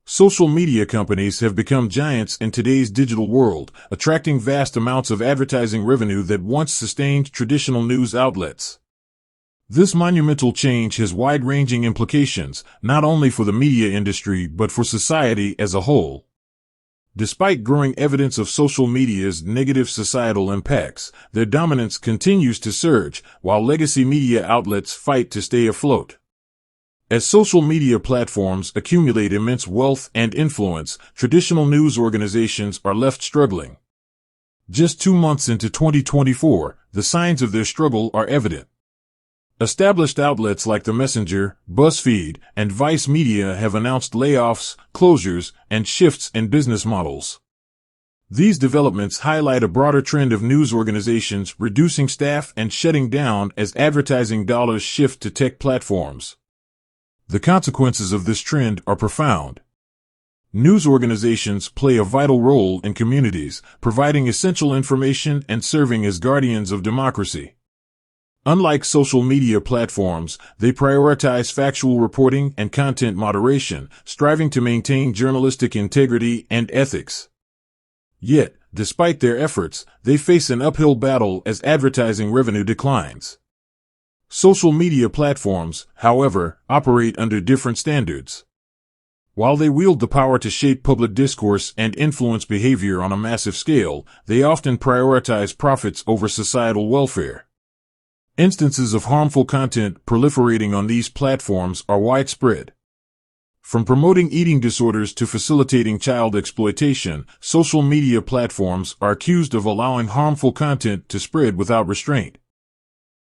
Social media companies have become giants in today's digital world, attracting vast amounts of advertising revenue that once sustained traditional news outlets. This monumental change has wide-ranging implications, not only for the media industry but for society as a whole. Despite growing evidence of social media's negative societal impacts, their dominance continues to surge, while legacy media outlets fight to stay afloat. As social media platforms accumulate immense wealth and influence, traditional news organizations are left struggling. Just 2 months into 2024, the signs of their struggle are evident. Established outlets like The Messenger, BuzzFeed, and Vice Media have announced layoffs, closures, and shifts in business models. These developments highlight a broader trend of news organizations reducing staff and shutting down as advertising dollars shift to tech platforms. The consequences of this trend are profound. News organizations play a vital role in communities, providing essential information and serving as guardians of democracy. Unlike social media platforms, they prioritize factual reporting and content moderation, striving to maintain journalistic integrity and ethics. Yet, despite their efforts, they face an uphill battle as advertising revenue declines. Social media platforms, however, operate under different standards. While they wield the power to shape public discourse and influence behavior on a massive scale, they often prioritize profits over societal welfare. Instances of harmful content proliferating on these platforms are widespread. From promoting eating disorders to facilitating child exploitation, social media platforms are accused of allowing harmful content to spread without restraint.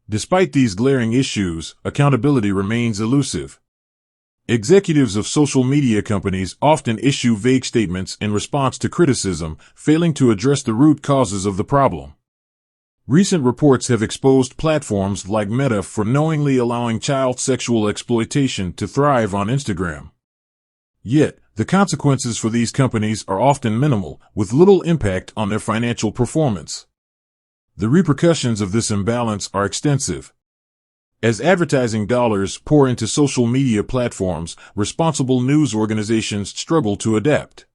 Despite these glaring issues, accountability remains elusive. Executives of social media companies often issue vague statements in response to criticism, failing to address the root causes of the problem. Recent reports have exposed platforms like Meta for knowingly allowing child sexual exploitation to thrive on Instagram. Yet, the consequences for these companies are often minimal, with little impact on their financial performance. The repercussions of this imbalance are extensive. As advertising dollars pour into social media platforms, responsible news organizations struggle to adapt.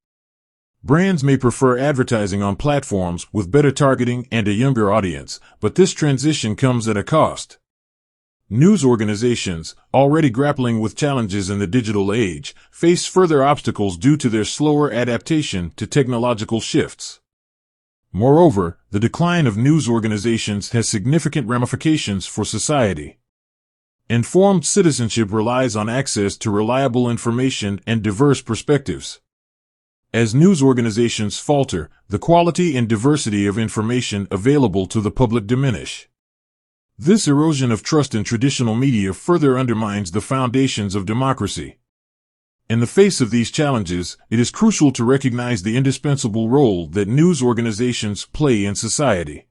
Brands may prefer advertising on platforms with better targeting and a younger audience, but this transition comes at a cost. News organizations, already grappling with challenges in the digital age, face further obstacles due to their slower adaptation to technological shifts. Moreover, the decline of news organizations has significant ramifications for society. Informed citizenship relies on access to reliable information and diverse perspectives. As news organizations falter, the quality and diversity of information available to the public diminish. This erosion of trust in traditional media further undermines the foundations of democracy. In the face of these challenges, it is crucial to recognize the indispensable role that news organizations play in society.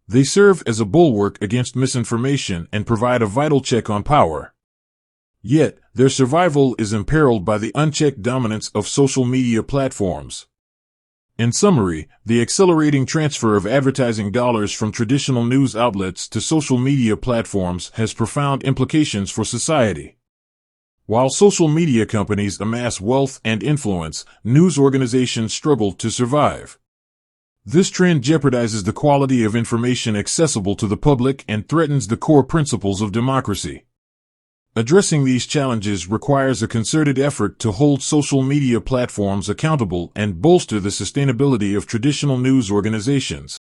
They serve as a bulwark against misinformation and provide a vital check on power. Yet, their survival is imperiled by the unchecked dominance of social media platforms. In summary, the accelerating transfer of advertising dollars from traditional news outlets to social media platforms has profound implications for society. While social media companies amass wealth and influence, news organizations struggle to survive. This trend jeopardizes the quality of information accessible to the public and threatens the core principles of democracy. Addressing these challenges requires a concerted effort to hold social media platforms accountable and bolster the sustainability of traditional news organizations.